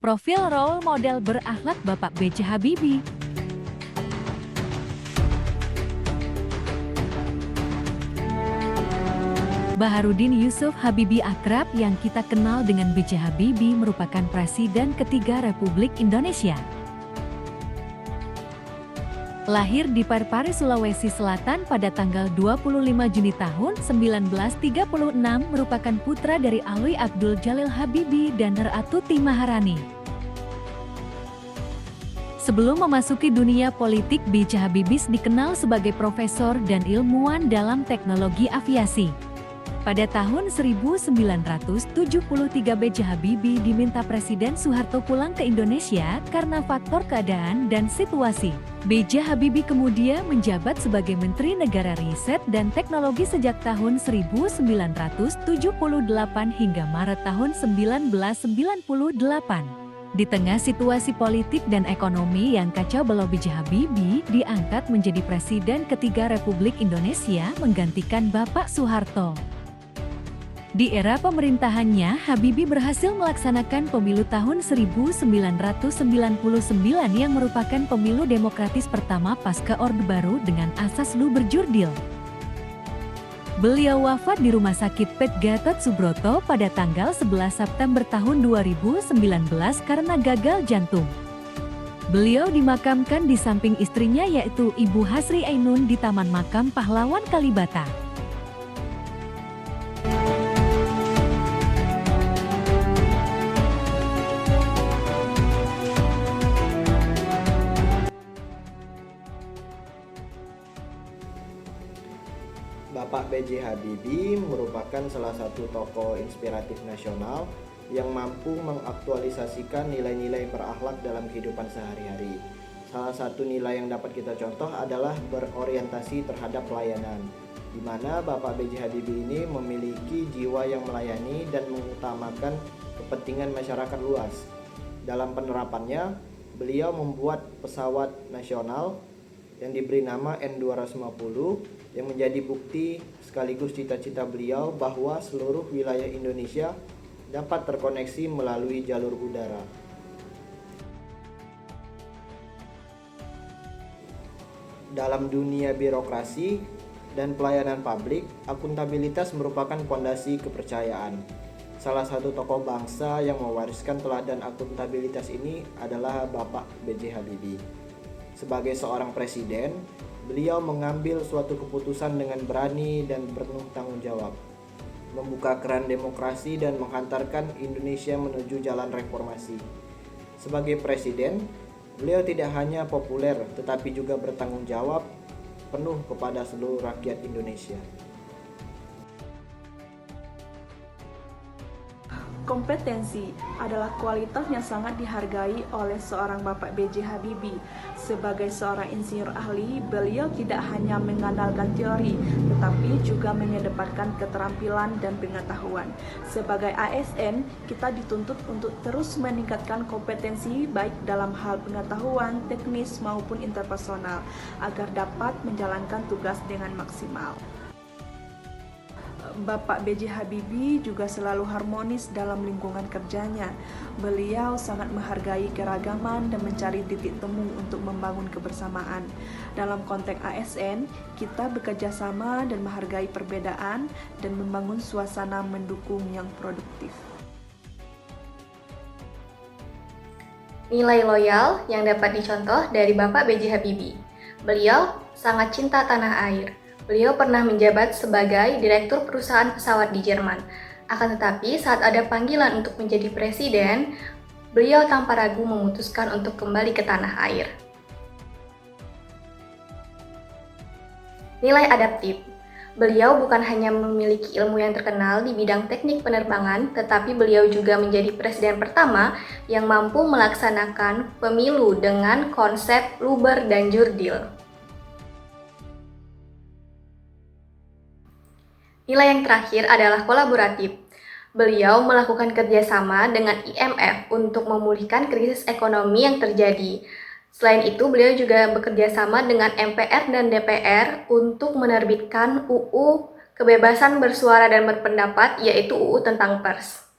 Profil role model berakhlak Bapak B.J. Habibie. Baharudin Yusuf Habibie akrab yang kita kenal dengan B.J. Habibie merupakan Presiden ketiga Republik Indonesia. Lahir di Parepare, Sulawesi Selatan pada tanggal 25 Juni tahun 1936, merupakan putra dari Alwi Abdul Jalil Habibie dan Ra'atuti Maharani. Sebelum memasuki dunia politik, B.J. Habibie dikenal sebagai profesor dan ilmuwan dalam teknologi aviasi. Pada tahun 1973, B.J. Habibie diminta Presiden Soeharto pulang ke Indonesia karena faktor keadaan dan situasi. B.J. Habibie kemudian menjabat sebagai Menteri Negara Riset dan Teknologi sejak tahun 1978 hingga Maret tahun 1998. Di tengah situasi politik dan ekonomi yang kacau balau, B.J. Habibie diangkat menjadi Presiden ketiga Republik Indonesia menggantikan Bapak Soeharto. Di era pemerintahannya, Habibie berhasil melaksanakan pemilu tahun 1999 yang merupakan pemilu demokratis pertama pasca Orde Baru dengan asas lu berjurdil. Beliau wafat di Rumah Sakit Pet Gatot Subroto pada tanggal 11 September tahun 2019 karena gagal jantung. Beliau dimakamkan di samping istrinya yaitu Ibu Hasri Ainun di Taman Makam Pahlawan Kalibata. Bapak B.J. Habibie merupakan salah satu tokoh inspiratif nasional yang mampu mengaktualisasikan nilai-nilai berakhlak dalam kehidupan sehari-hari. Salah satu nilai yang dapat kita contoh adalah berorientasi terhadap pelayanan, di mana Bapak B.J. Habibie ini memiliki jiwa yang melayani dan mengutamakan kepentingan masyarakat luas. Dalam penerapannya, beliau membuat pesawat nasional yang diberi nama N250 yang menjadi bukti sekaligus cita-cita beliau bahwa seluruh wilayah Indonesia dapat terkoneksi melalui jalur udara. Dalam dunia birokrasi dan pelayanan publik, akuntabilitas merupakan fondasi kepercayaan. Salah satu tokoh bangsa yang mewariskan teladan akuntabilitas ini adalah Bapak B.J. Habibie. Sebagai seorang presiden, beliau mengambil suatu keputusan dengan berani dan penuh tanggung jawab, membuka keran demokrasi dan menghantarkan Indonesia menuju jalan reformasi. Sebagai presiden, beliau tidak hanya populer tetapi juga bertanggung jawab penuh kepada seluruh rakyat Indonesia. Kompetensi adalah kualitas yang sangat dihargai oleh seorang Bapak B.J. Habibie. Sebagai seorang insinyur ahli, beliau tidak hanya mengandalkan teori, tetapi juga mengedepankan keterampilan dan pengetahuan. Sebagai ASN, kita dituntut untuk terus meningkatkan kompetensi baik dalam hal pengetahuan, teknis maupun interpersonal, agar dapat menjalankan tugas dengan maksimal. Bapak B.J. Habibie juga selalu harmonis dalam lingkungan kerjanya. Beliau sangat menghargai keragaman dan mencari titik temu untuk membangun kebersamaan. Dalam konteks ASN, kita bekerja sama dan menghargai perbedaan dan membangun suasana mendukung yang produktif. Nilai loyal yang dapat dicontoh dari Bapak B.J. Habibie. Beliau sangat cinta tanah air. Beliau pernah menjabat sebagai direktur perusahaan pesawat di Jerman. Akan tetapi saat ada panggilan untuk menjadi presiden, beliau tanpa ragu memutuskan untuk kembali ke tanah air. Nilai adaptif. Beliau bukan hanya memiliki ilmu yang terkenal di bidang teknik penerbangan, tetapi beliau juga menjadi presiden pertama yang mampu melaksanakan pemilu dengan konsep luber dan jurdil. Nilai yang terakhir adalah kolaboratif. Beliau melakukan kerjasama dengan IMF untuk memulihkan krisis ekonomi yang terjadi. Selain itu, beliau juga bekerja sama dengan MPR dan DPR untuk menerbitkan UU Kebebasan Bersuara dan Berpendapat, yaitu UU tentang Pers.